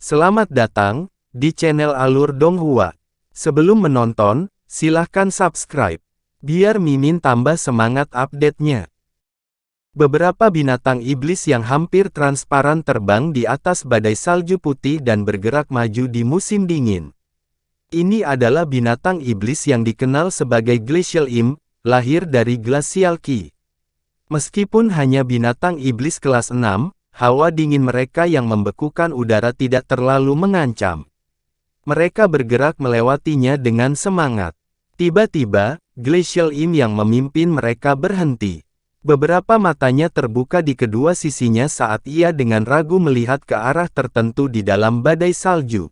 Selamat datang di channel Alur Donghua. Sebelum menonton, silahkan subscribe, biar Mimin tambah semangat update-nya. Beberapa binatang iblis yang hampir transparan terbang di atas badai salju putih dan bergerak maju di musim dingin. Ini adalah binatang iblis yang dikenal sebagai Glacial Imp, lahir dari Glacial Ki. Meskipun hanya binatang iblis kelas 6, hawa dingin mereka yang membekukan udara tidak terlalu mengancam. Mereka bergerak melewatinya dengan semangat. Tiba-tiba, Glacial Imp yang memimpin mereka berhenti. Beberapa matanya terbuka di kedua sisinya saat ia dengan ragu melihat ke arah tertentu di dalam badai salju.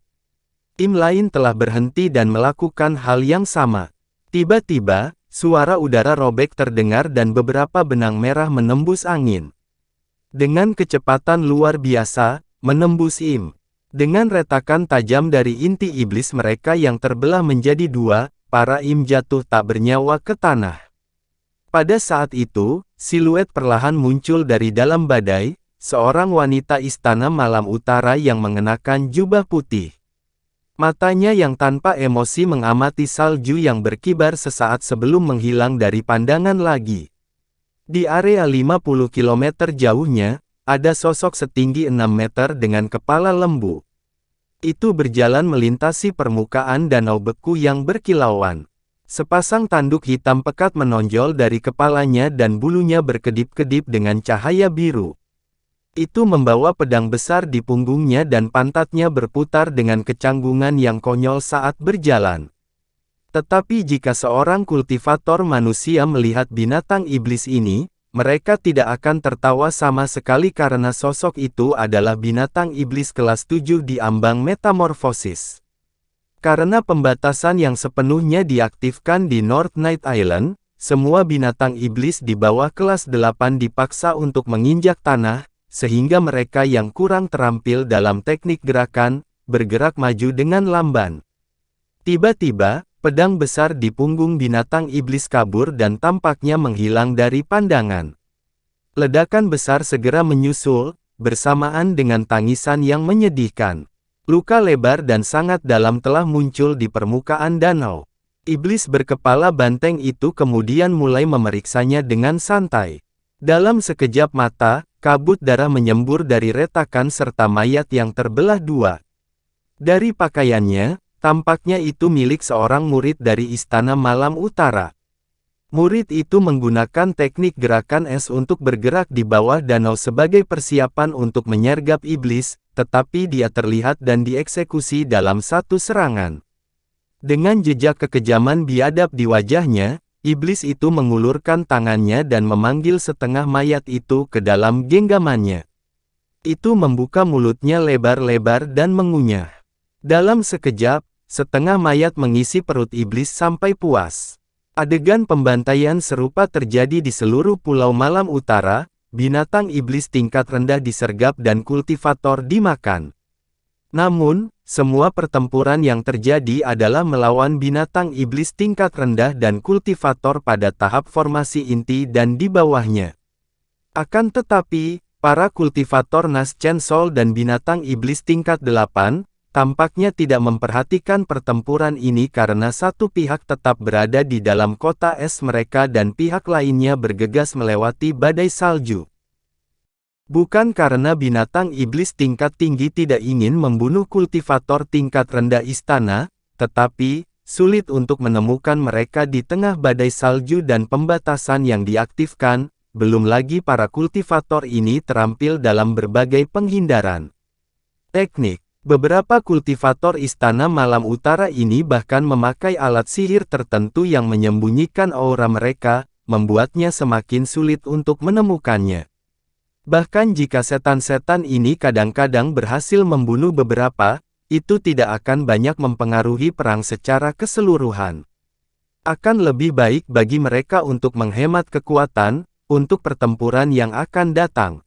Imp lain telah berhenti dan melakukan hal yang sama. Tiba-tiba, suara udara robek terdengar dan beberapa benang merah menembus angin. Dengan kecepatan luar biasa, menembus Imp. Dengan retakan tajam dari inti iblis mereka yang terbelah menjadi dua, para Imp jatuh tak bernyawa ke tanah. Pada saat itu, siluet perlahan muncul dari dalam badai, seorang wanita istana malam utara yang mengenakan jubah putih. Matanya yang tanpa emosi mengamati salju yang berkibar sesaat sebelum menghilang dari pandangan lagi. Di area 50 km jauhnya, ada sosok setinggi 6 meter dengan kepala lembu. Itu berjalan melintasi permukaan danau beku yang berkilauan. Sepasang tanduk hitam pekat menonjol dari kepalanya dan bulunya berkedip-kedip dengan cahaya biru. Itu membawa pedang besar di punggungnya dan pantatnya berputar dengan kecanggungan yang konyol saat berjalan. Tetapi jika seorang kultivator manusia melihat binatang iblis ini, mereka tidak akan tertawa sama sekali karena sosok itu adalah binatang iblis kelas 7 di ambang metamorfosis. Karena pembatasan yang sepenuhnya diaktifkan di North Night Island, semua binatang iblis di bawah kelas 8 dipaksa untuk menginjak tanah, sehingga mereka yang kurang terampil dalam teknik gerakan, bergerak maju dengan lamban. Tiba-tiba, pedang besar di punggung binatang iblis kabur dan tampaknya menghilang dari pandangan. Ledakan besar segera menyusul, bersamaan dengan tangisan yang menyedihkan. Luka lebar dan sangat dalam telah muncul di permukaan danau. Iblis berkepala banteng itu kemudian mulai memeriksanya dengan santai. Dalam sekejap mata, kabut darah menyembur dari retakan serta mayat yang terbelah dua. Dari pakaiannya, tampaknya itu milik seorang murid dari Istana Malam Utara. Murid itu menggunakan teknik gerakan es untuk bergerak di bawah danau sebagai persiapan untuk menyergap iblis, tetapi dia terlihat dan dieksekusi dalam satu serangan. Dengan jejak kekejaman biadab di wajahnya, iblis itu mengulurkan tangannya dan memanggil setengah mayat itu ke dalam genggamannya. Itu membuka mulutnya lebar-lebar dan mengunyah. Dalam sekejap, setengah mayat mengisi perut iblis sampai puas. Adegan pembantaian serupa terjadi di seluruh Pulau Malam Utara, binatang iblis tingkat rendah disergap dan kultivator dimakan. Namun, semua pertempuran yang terjadi adalah melawan binatang iblis tingkat rendah dan kultivator pada tahap formasi inti dan di bawahnya. Akan tetapi, para kultivator Nas Chancel dan binatang iblis tingkat 8, tampaknya tidak memperhatikan pertempuran ini karena satu pihak tetap berada di dalam kota es mereka dan pihak lainnya bergegas melewati badai salju. Bukan karena binatang iblis tingkat tinggi tidak ingin membunuh kultivator tingkat rendah istana, tetapi, sulit untuk menemukan mereka di tengah badai salju dan pembatasan yang diaktifkan, belum lagi para kultivator ini terampil dalam berbagai penghindaran teknik. Beberapa kultivator Istana Malam Utara ini bahkan memakai alat sihir tertentu yang menyembunyikan aura mereka, membuatnya semakin sulit untuk menemukannya. Bahkan jika setan-setan ini kadang-kadang berhasil membunuh beberapa, itu tidak akan banyak mempengaruhi perang secara keseluruhan. Akan lebih baik bagi mereka untuk menghemat kekuatan, untuk pertempuran yang akan datang.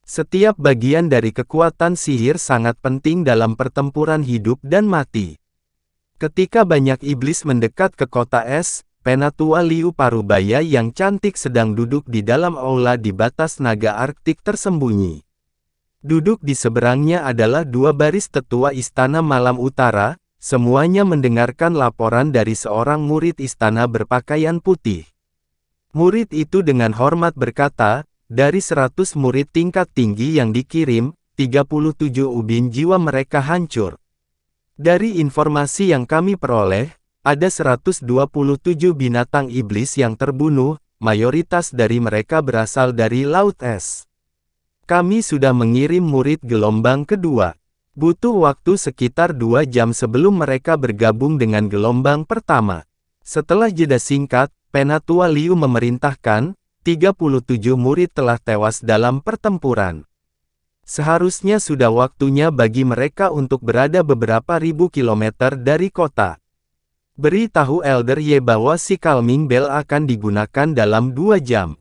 Setiap bagian dari kekuatan sihir sangat penting dalam pertempuran hidup dan mati. Ketika banyak iblis mendekat ke kota es, Penatua Liu Parubaya yang cantik sedang duduk di dalam aula di batas naga Arktik tersembunyi. Duduk di seberangnya adalah dua baris tetua Istana Malam Utara, semuanya mendengarkan laporan dari seorang murid istana berpakaian putih. Murid itu dengan hormat berkata, dari 100 murid tingkat tinggi yang dikirim, 37 ubin jiwa mereka hancur. Dari informasi yang kami peroleh, ada 127 binatang iblis yang terbunuh, mayoritas dari mereka berasal dari Laut Es. Kami sudah mengirim murid gelombang kedua. Butuh waktu sekitar 2 jam sebelum mereka bergabung dengan gelombang pertama. Setelah jeda singkat, Penatua Liu memerintahkan, 37 murid telah tewas dalam pertempuran. Seharusnya sudah waktunya bagi mereka untuk berada beberapa ribu kilometer dari kota. Beritahu Elder Ye bahwa si Calming Bell akan digunakan dalam 2 jam.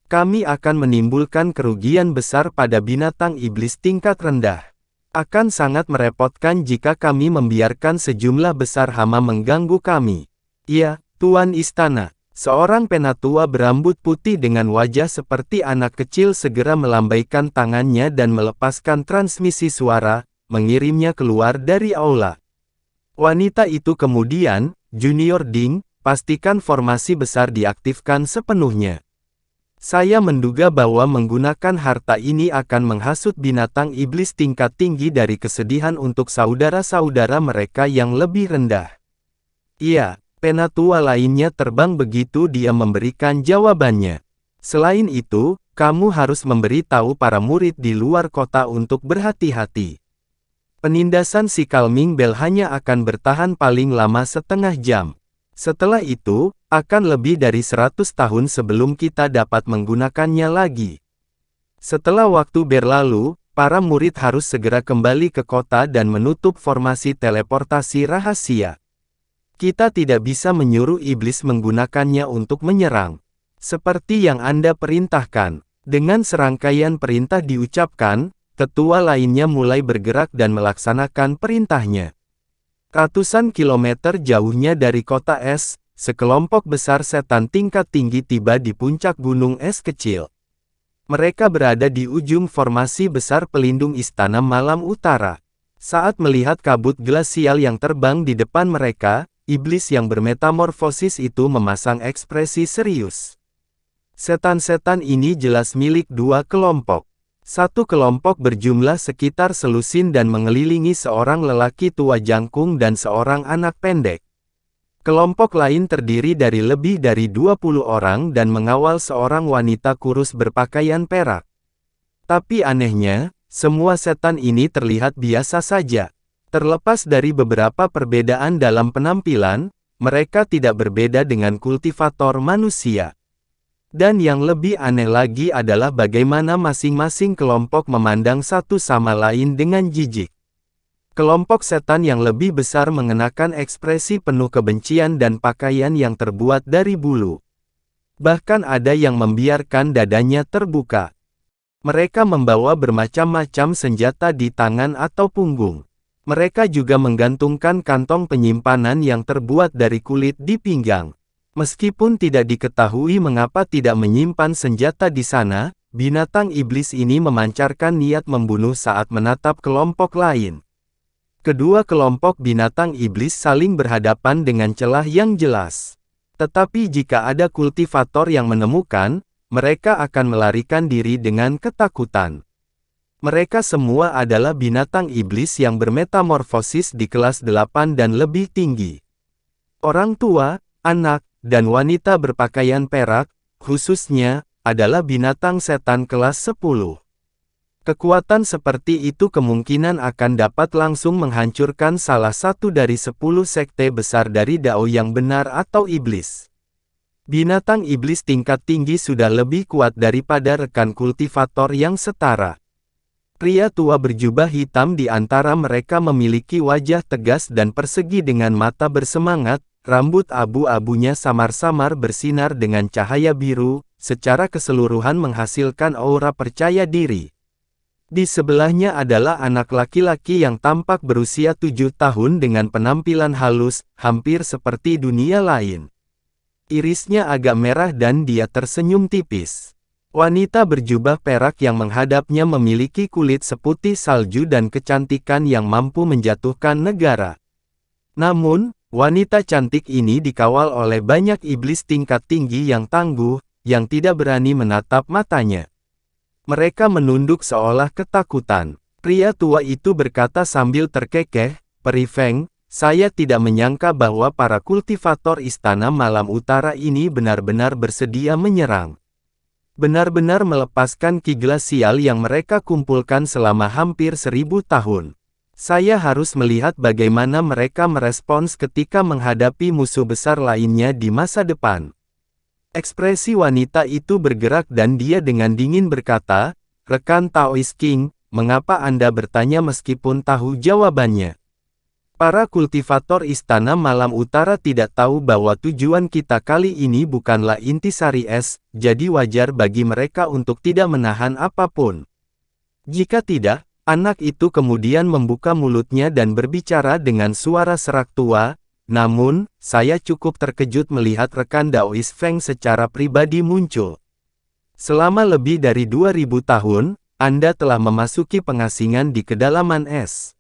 Kami akan menimbulkan kerugian besar pada binatang iblis tingkat rendah. Akan sangat merepotkan jika kami membiarkan sejumlah besar hama mengganggu kami. Iya, Tuan Istana. Seorang penatua berambut putih dengan wajah seperti anak kecil segera melambaikan tangannya dan melepaskan transmisi suara, mengirimnya keluar dari aula. Wanita itu kemudian, Junior Ding, pastikan formasi besar diaktifkan sepenuhnya. Saya menduga bahwa menggunakan harta ini akan menghasut binatang iblis tingkat tinggi dari kesedihan untuk saudara-saudara mereka yang lebih rendah. Iya, penatua lainnya terbang begitu dia memberikan jawabannya. Selain itu, kamu harus memberitahu para murid di luar kota untuk berhati-hati. Penindasan si Calming Bell hanya akan bertahan paling lama setengah jam. Setelah itu, akan lebih dari 100 tahun sebelum kita dapat menggunakannya lagi. Setelah waktu berlalu, para murid harus segera kembali ke kota dan menutup formasi teleportasi rahasia. Kita tidak bisa menyuruh iblis menggunakannya untuk menyerang. Seperti yang Anda perintahkan. Dengan serangkaian perintah diucapkan, tetua lainnya mulai bergerak dan melaksanakan perintahnya. Ratusan kilometer jauhnya dari kota es, sekelompok besar setan tingkat tinggi tiba di puncak gunung es kecil. Mereka berada di ujung formasi besar pelindung Istana Malam Utara. Saat melihat kabut glasial yang terbang di depan mereka, iblis yang bermetamorfosis itu memasang ekspresi serius. Setan-setan ini jelas milik dua kelompok. Satu kelompok berjumlah sekitar selusin dan mengelilingi seorang lelaki tua jangkung dan seorang anak pendek. Kelompok lain terdiri dari lebih dari 20 orang dan mengawal seorang wanita kurus berpakaian perak. Tapi anehnya, semua setan ini terlihat biasa saja. Terlepas dari beberapa perbedaan dalam penampilan, mereka tidak berbeda dengan kultivator manusia. Dan yang lebih aneh lagi adalah bagaimana masing-masing kelompok memandang satu sama lain dengan jijik. Kelompok setan yang lebih besar mengenakan ekspresi penuh kebencian dan pakaian yang terbuat dari bulu. Bahkan ada yang membiarkan dadanya terbuka. Mereka membawa bermacam-macam senjata di tangan atau punggung. Mereka juga menggantungkan kantong penyimpanan yang terbuat dari kulit di pinggang. Meskipun tidak diketahui mengapa tidak menyimpan senjata di sana, binatang iblis ini memancarkan niat membunuh saat menatap kelompok lain. Kedua kelompok binatang iblis saling berhadapan dengan celah yang jelas. Tetapi jika ada kultivator yang menemukan, mereka akan melarikan diri dengan ketakutan. Mereka semua adalah binatang iblis yang bermetamorfosis di kelas 8 dan lebih tinggi. Orang tua, anak, dan wanita berpakaian perak, khususnya, adalah binatang setan kelas 10. Kekuatan seperti itu kemungkinan akan dapat langsung menghancurkan salah satu dari 10 sekte besar dari Dao yang benar atau iblis. Binatang iblis tingkat tinggi sudah lebih kuat daripada rekan kultivator yang setara. Pria tua berjubah hitam di antara mereka memiliki wajah tegas dan persegi dengan mata bersemangat. Rambut abu-abunya samar-samar bersinar dengan cahaya biru, secara keseluruhan menghasilkan aura percaya diri. Di sebelahnya adalah anak laki-laki yang tampak berusia 7 tahun dengan penampilan halus, hampir seperti dunia lain. Irisnya agak merah dan dia tersenyum tipis. Wanita berjubah perak yang menghadapnya memiliki kulit seputih salju dan kecantikan yang mampu menjatuhkan negara. Namun, wanita cantik ini dikawal oleh banyak iblis tingkat tinggi yang tangguh, yang tidak berani menatap matanya. Mereka menunduk seolah ketakutan. Pria tua itu berkata sambil terkekeh, "Peri Feng, saya tidak menyangka bahwa para kultivator Istana Malam Utara ini benar-benar bersedia menyerang. Benar-benar melepaskan ki glasial yang mereka kumpulkan selama hampir 1000 tahun. Saya harus melihat bagaimana mereka merespons ketika menghadapi musuh besar lainnya di masa depan." Ekspresi wanita itu bergerak dan dia dengan dingin berkata, "Rekan Taoist King, mengapa Anda bertanya meskipun tahu jawabannya? Para kultivator Istana Malam Utara tidak tahu bahwa tujuan kita kali ini bukanlah intisari es, jadi wajar bagi mereka untuk tidak menahan apapun." Jika tidak, anak itu kemudian membuka mulutnya dan berbicara dengan suara serak tua, "Namun, saya cukup terkejut melihat rekan Daoist Feng secara pribadi muncul. Selama lebih dari 2000 tahun, Anda telah memasuki pengasingan di kedalaman es."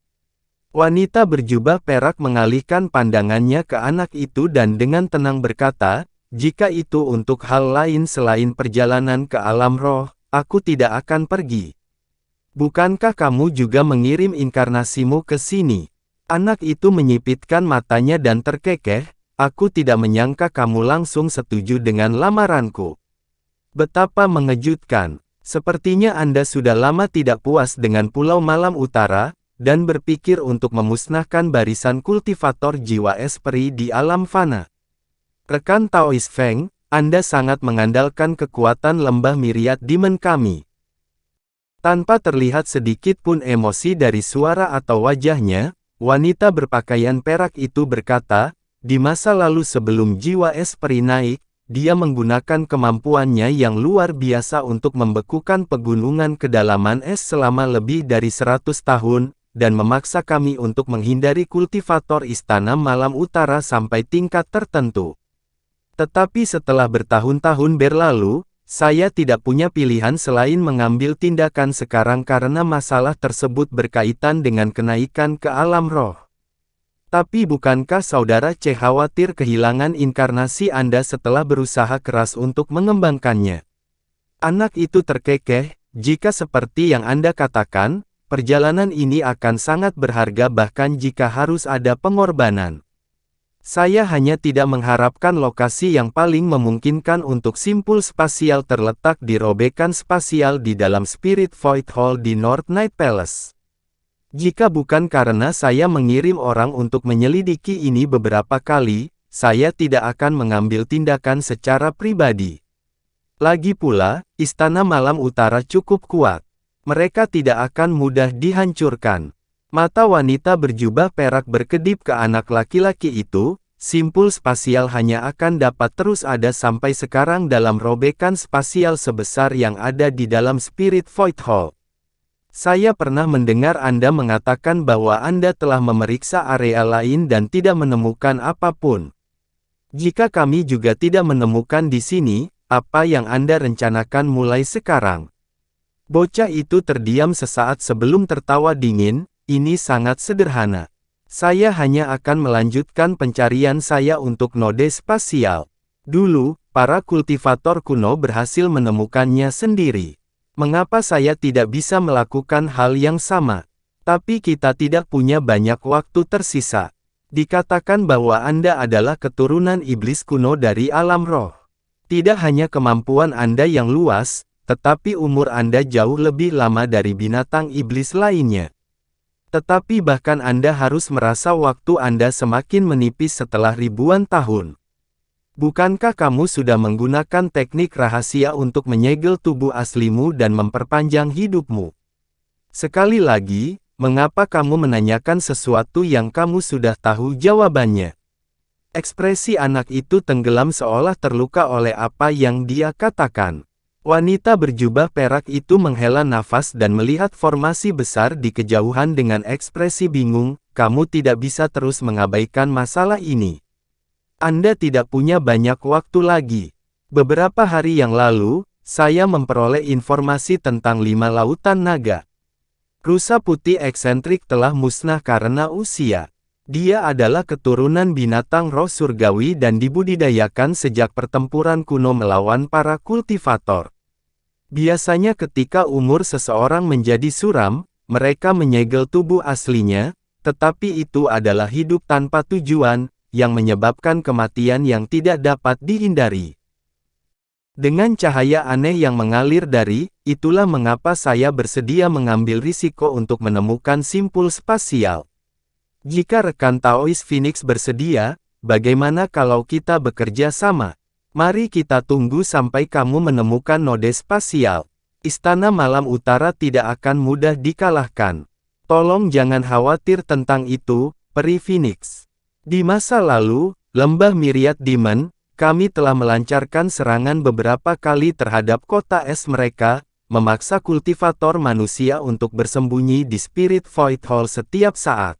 Wanita berjubah perak mengalihkan pandangannya ke anak itu dan dengan tenang berkata, "Jika itu untuk hal lain selain perjalanan ke alam roh, aku tidak akan pergi. Bukankah kamu juga mengirim inkarnasimu ke sini?" Anak itu menyipitkan matanya dan terkekeh, "Aku tidak menyangka kamu langsung setuju dengan lamaranku. Betapa mengejutkan. Sepertinya Anda sudah lama tidak puas dengan Pulau Malam Utara, dan berpikir untuk memusnahkan barisan kultivator jiwa es peri di alam fana. Rekan Taoist Feng, Anda sangat mengandalkan kekuatan lembah Myriad Demon kami." Tanpa terlihat sedikit pun emosi dari suara atau wajahnya, wanita berpakaian perak itu berkata, "Di masa lalu sebelum jiwa es peri naik, dia menggunakan kemampuannya yang luar biasa untuk membekukan pegunungan kedalaman es selama lebih dari 100 tahun, dan memaksa kami untuk menghindari kultivator Istana Malam Utara sampai tingkat tertentu. Tetapi setelah bertahun-tahun berlalu, saya tidak punya pilihan selain mengambil tindakan sekarang karena masalah tersebut berkaitan dengan kenaikan ke alam roh. Tapi bukankah Saudara C khawatir kehilangan inkarnasi Anda setelah berusaha keras untuk mengembangkannya?" Anak itu terkekeh, "Jika seperti yang Anda katakan, perjalanan ini akan sangat berharga bahkan jika harus ada pengorbanan. Saya hanya tidak mengharapkan lokasi yang paling memungkinkan untuk simpul spasial terletak di robekan spasial di dalam Spirit Void Hall di North Night Palace. Jika bukan karena saya mengirim orang untuk menyelidiki ini beberapa kali, saya tidak akan mengambil tindakan secara pribadi. Lagi pula, Istana Malam Utara cukup kuat. Mereka tidak akan mudah dihancurkan." Mata wanita berjubah perak berkedip ke anak laki-laki itu, "Simpul spasial hanya akan dapat terus ada sampai sekarang dalam robekan spasial sebesar yang ada di dalam Spirit Void Hall. Saya pernah mendengar Anda mengatakan bahwa Anda telah memeriksa area lain dan tidak menemukan apapun. Jika kami juga tidak menemukan di sini, apa yang Anda rencanakan mulai sekarang?" Bocah itu terdiam sesaat sebelum tertawa dingin, "Ini sangat sederhana. Saya hanya akan melanjutkan pencarian saya untuk node spasial. Dulu, para kultivator kuno berhasil menemukannya sendiri. Mengapa saya tidak bisa melakukan hal yang sama? Tapi kita tidak punya banyak waktu tersisa. Dikatakan bahwa Anda adalah keturunan iblis kuno dari alam roh. Tidak hanya kemampuan Anda yang luas, tetapi umur Anda jauh lebih lama dari binatang iblis lainnya. Tetapi bahkan Anda harus merasa waktu Anda semakin menipis setelah ribuan tahun. Bukankah kamu sudah menggunakan teknik rahasia untuk menyegel tubuh aslimu dan memperpanjang hidupmu? Sekali lagi, mengapa kamu menanyakan sesuatu yang kamu sudah tahu jawabannya?" Ekspresi anak itu tenggelam seolah terluka oleh apa yang dia katakan. Wanita berjubah perak itu menghela nafas dan melihat formasi besar di kejauhan dengan ekspresi bingung, "Kamu tidak bisa terus mengabaikan masalah ini. Anda tidak punya banyak waktu lagi. Beberapa hari yang lalu, saya memperoleh informasi tentang 5 lautan naga. Rusa putih eksentrik telah musnah karena usia. Dia adalah keturunan binatang roh surgawi dan dibudidayakan sejak pertempuran kuno melawan para kultivator. Biasanya ketika umur seseorang menjadi suram, mereka menyegel tubuh aslinya, tetapi itu adalah hidup tanpa tujuan, yang menyebabkan kematian yang tidak dapat dihindari. Dengan cahaya aneh yang mengalir itulah mengapa saya bersedia mengambil risiko untuk menemukan simpul spasial. Jika rekan Taois Phoenix bersedia, bagaimana kalau kita bekerja sama? Mari kita tunggu sampai kamu menemukan node spasial. Istana Malam Utara tidak akan mudah dikalahkan. Tolong jangan khawatir tentang itu, Peri Phoenix. Di masa lalu, Lembah Myriad Demon, kami telah melancarkan serangan beberapa kali terhadap kota es mereka, memaksa kultivator manusia untuk bersembunyi di Spirit Void Hall setiap saat.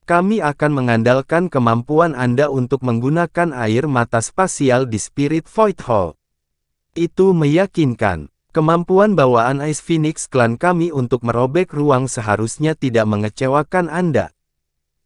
Kami akan mengandalkan kemampuan Anda untuk menggunakan air mata spasial di Spirit Void Hall. Itu meyakinkan. Kemampuan bawaan Ice Phoenix klan kami untuk merobek ruang seharusnya tidak mengecewakan Anda.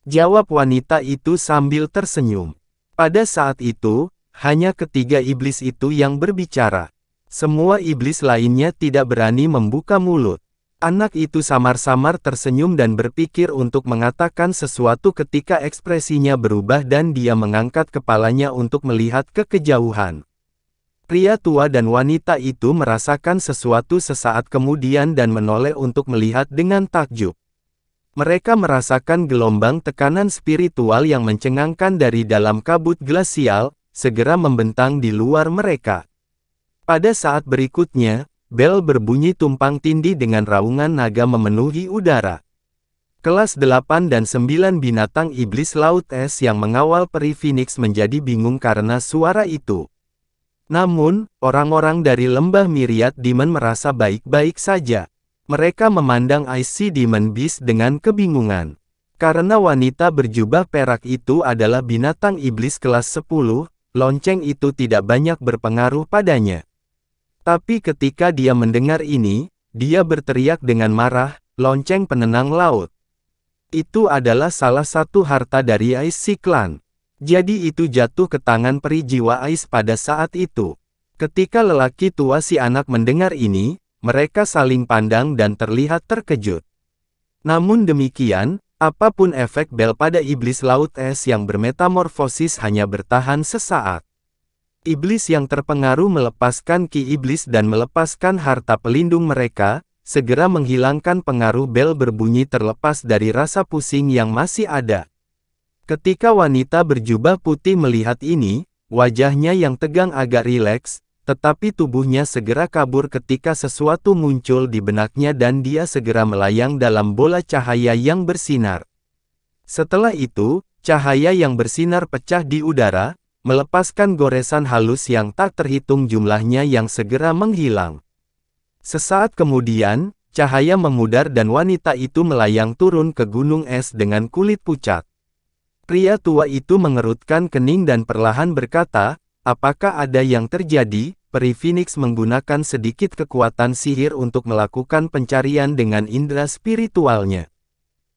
Jawab wanita itu sambil tersenyum. Pada saat itu, hanya ketiga iblis itu yang berbicara. Semua iblis lainnya tidak berani membuka mulut. Anak itu samar-samar tersenyum dan berpikir untuk mengatakan sesuatu ketika ekspresinya berubah dan dia mengangkat kepalanya untuk melihat ke kejauhan. Pria tua dan wanita itu merasakan sesuatu sesaat kemudian dan menoleh untuk melihat dengan takjub. Mereka merasakan gelombang tekanan spiritual yang mencengangkan dari dalam kabut glasial, segera membentang di luar mereka. Pada saat berikutnya, bel berbunyi tumpang tindih dengan raungan naga memenuhi udara. Kelas 8 dan 9 binatang iblis laut es yang mengawal Peri Phoenix menjadi bingung karena suara itu. Namun, orang-orang dari Lembah Myriad Demon merasa baik-baik saja. Mereka memandang Icy Demon Beast dengan kebingungan. Karena wanita berjubah perak itu adalah binatang iblis kelas 10, lonceng itu tidak banyak berpengaruh padanya. Tapi ketika dia mendengar ini, dia berteriak dengan marah, lonceng penenang laut. Itu adalah salah satu harta dari Icy Clan. Jadi itu jatuh ke tangan peri jiwa Ice pada saat itu. Ketika lelaki tua si anak mendengar ini, mereka saling pandang dan terlihat terkejut. Namun demikian, apapun efek bel pada iblis laut es yang bermetamorfosis hanya bertahan sesaat. Iblis yang terpengaruh melepaskan ki iblis dan melepaskan harta pelindung mereka, segera menghilangkan pengaruh bel berbunyi terlepas dari rasa pusing yang masih ada. Ketika wanita berjubah putih melihat ini, wajahnya yang tegang agak rileks, tetapi tubuhnya segera kabur ketika sesuatu muncul di benaknya dan dia segera melayang dalam bola cahaya yang bersinar. Setelah itu, cahaya yang bersinar pecah di udara, melepaskan goresan halus yang tak terhitung jumlahnya yang segera menghilang. Sesaat kemudian, cahaya memudar dan wanita itu melayang turun ke gunung es dengan kulit pucat. Pria tua itu mengerutkan kening dan perlahan berkata, "Apakah ada yang terjadi?" Peri Phoenix menggunakan sedikit kekuatan sihir untuk melakukan pencarian dengan indera spiritualnya.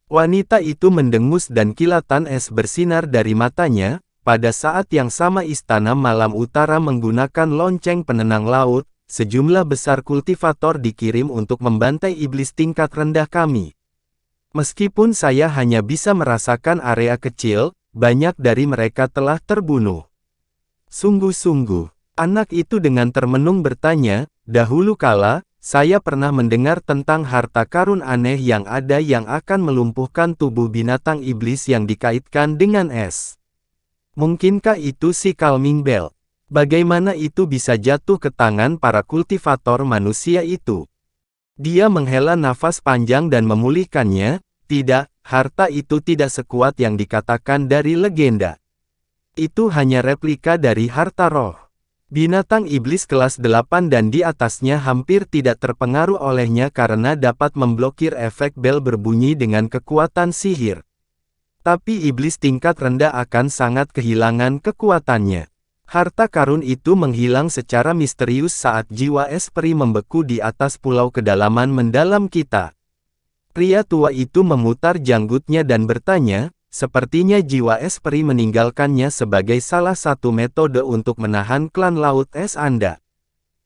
Wanita itu mendengus dan kilatan es bersinar dari matanya. Pada saat yang sama Istana Malam Utara menggunakan lonceng penenang laut, sejumlah besar kultivator dikirim untuk membantai iblis tingkat rendah kami. Meskipun saya hanya bisa merasakan area kecil, banyak dari mereka telah terbunuh. Sungguh-sungguh. Anak itu dengan termenung bertanya, dahulu kala, saya pernah mendengar tentang harta karun aneh yang ada yang akan melumpuhkan tubuh binatang iblis yang dikaitkan dengan es. Mungkinkah itu si Calming Bell? Bagaimana itu bisa jatuh ke tangan para kultivator manusia itu? Dia menghela nafas panjang dan memulihkannya, tidak, harta itu tidak sekuat yang dikatakan dari legenda. Itu hanya replika dari harta roh. Binatang iblis kelas 8 dan di atasnya hampir tidak terpengaruh olehnya karena dapat memblokir efek bel berbunyi dengan kekuatan sihir. Tapi iblis tingkat rendah akan sangat kehilangan kekuatannya. Harta karun itu menghilang secara misterius saat jiwa es peri membeku di atas pulau kedalaman mendalam kita. Pria tua itu memutar janggutnya dan bertanya, sepertinya jiwa es peri meninggalkannya sebagai salah satu metode untuk menahan klan Laut Es Anda.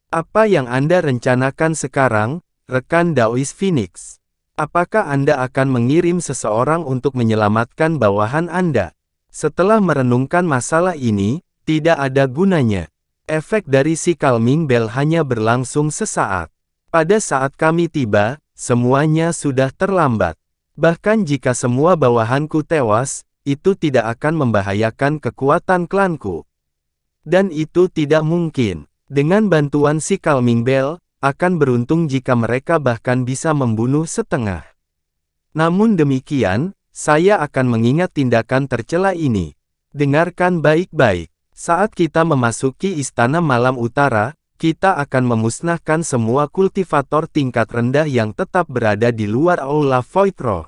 Apa yang Anda rencanakan sekarang, rekan Daois Phoenix? Apakah Anda akan mengirim seseorang untuk menyelamatkan bawahan Anda? Setelah merenungkan masalah ini, tidak ada gunanya. Efek dari si calming bell hanya berlangsung sesaat. Pada saat kami tiba, semuanya sudah terlambat. Bahkan jika semua bawahanku tewas, itu tidak akan membahayakan kekuatan klanku. Dan itu tidak mungkin. Dengan bantuan si calming bell, akan beruntung jika mereka bahkan bisa membunuh setengah. Namun demikian, saya akan mengingat tindakan tercela ini. Dengarkan baik-baik. Saat kita memasuki Istana Malam Utara, kita akan memusnahkan semua kultivator tingkat rendah yang tetap berada di luar Aula Void Roh.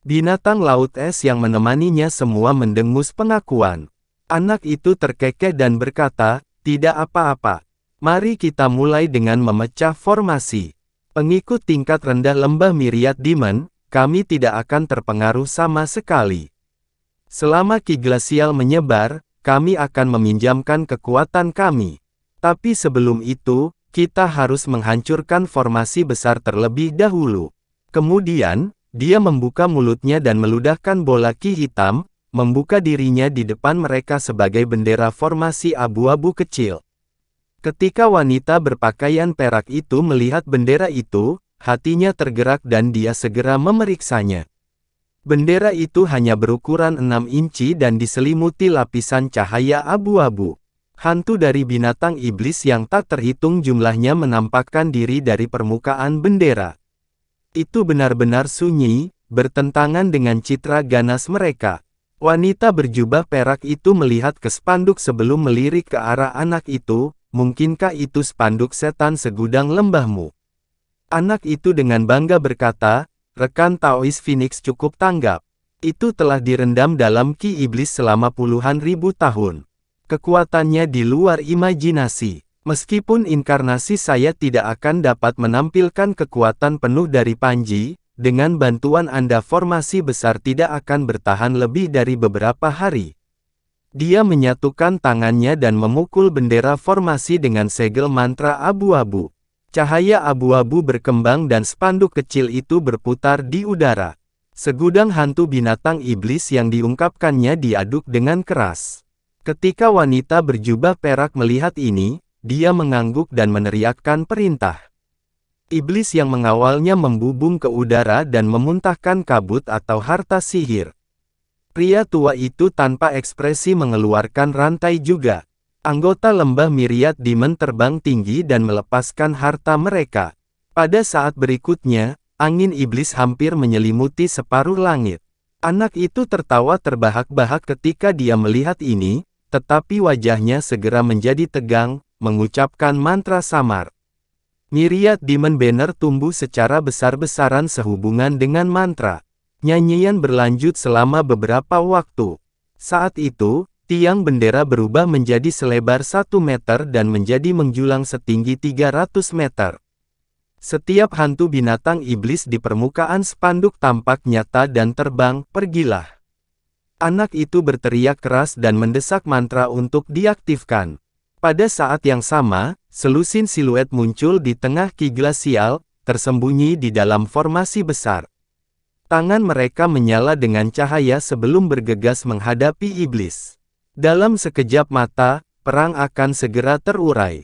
Binatang laut es yang menemaninya semua mendengus pengakuan. Anak itu terkekeh dan berkata, tidak apa-apa. Mari kita mulai dengan memecah formasi. Pengikut tingkat rendah lembah Myriad Demon, kami tidak akan terpengaruh sama sekali. Selama Ki Glasial menyebar, kami akan meminjamkan kekuatan kami. Tapi sebelum itu, kita harus menghancurkan formasi besar terlebih dahulu. Kemudian, dia membuka mulutnya dan meludahkan bola ki hitam, membuka dirinya di depan mereka sebagai bendera formasi abu-abu kecil. Ketika wanita berpakaian perak itu melihat bendera itu, hatinya tergerak dan dia segera memeriksanya. Bendera itu hanya berukuran 6 inci dan diselimuti lapisan cahaya abu-abu. Hantu dari binatang iblis yang tak terhitung jumlahnya menampakkan diri dari permukaan bendera. Itu benar-benar sunyi, bertentangan dengan citra ganas mereka. Wanita berjubah perak itu melihat ke spanduk sebelum melirik ke arah anak itu. Mungkinkah itu spanduk setan segudang lembahmu? Anak itu dengan bangga berkata, rekan Taois Phoenix cukup tanggap. Itu telah direndam dalam ki iblis selama puluhan ribu tahun. Kekuatannya di luar imajinasi. Meskipun inkarnasi saya tidak akan dapat menampilkan kekuatan penuh dari Panji, dengan bantuan Anda formasi besar tidak akan bertahan lebih dari beberapa hari. Dia menyatukan tangannya dan memukul bendera formasi dengan segel mantra abu-abu. Cahaya abu-abu berkembang dan spanduk kecil itu berputar di udara. Segudang hantu binatang iblis yang diungkapkannya diaduk dengan keras. Ketika wanita berjubah perak melihat ini, dia mengangguk dan meneriakkan perintah. Iblis yang mengawalnya membubung ke udara dan memuntahkan kabut atau harta sihir. Pria tua itu tanpa ekspresi mengeluarkan rantai juga. Anggota lembah Myriad Demon terbang tinggi dan melepaskan harta mereka. Pada saat berikutnya, angin iblis hampir menyelimuti separuh langit. Anak itu tertawa terbahak-bahak ketika dia melihat ini, tetapi wajahnya segera menjadi tegang, mengucapkan mantra samar. Myriad Demon Banner tumbuh secara besar-besaran sehubungan dengan mantra. Nyanyian berlanjut selama beberapa waktu. Saat itu, tiang bendera berubah menjadi selebar 1 meter dan menjadi menjulang setinggi 300 meter. Setiap hantu binatang iblis di permukaan spanduk tampak nyata dan terbang, pergilah. Anak itu berteriak keras dan mendesak mantra untuk diaktifkan. Pada saat yang sama, selusin siluet muncul di tengah ki glasial, tersembunyi di dalam formasi besar. Tangan mereka menyala dengan cahaya sebelum bergegas menghadapi iblis. Dalam sekejap mata, perang akan segera terurai.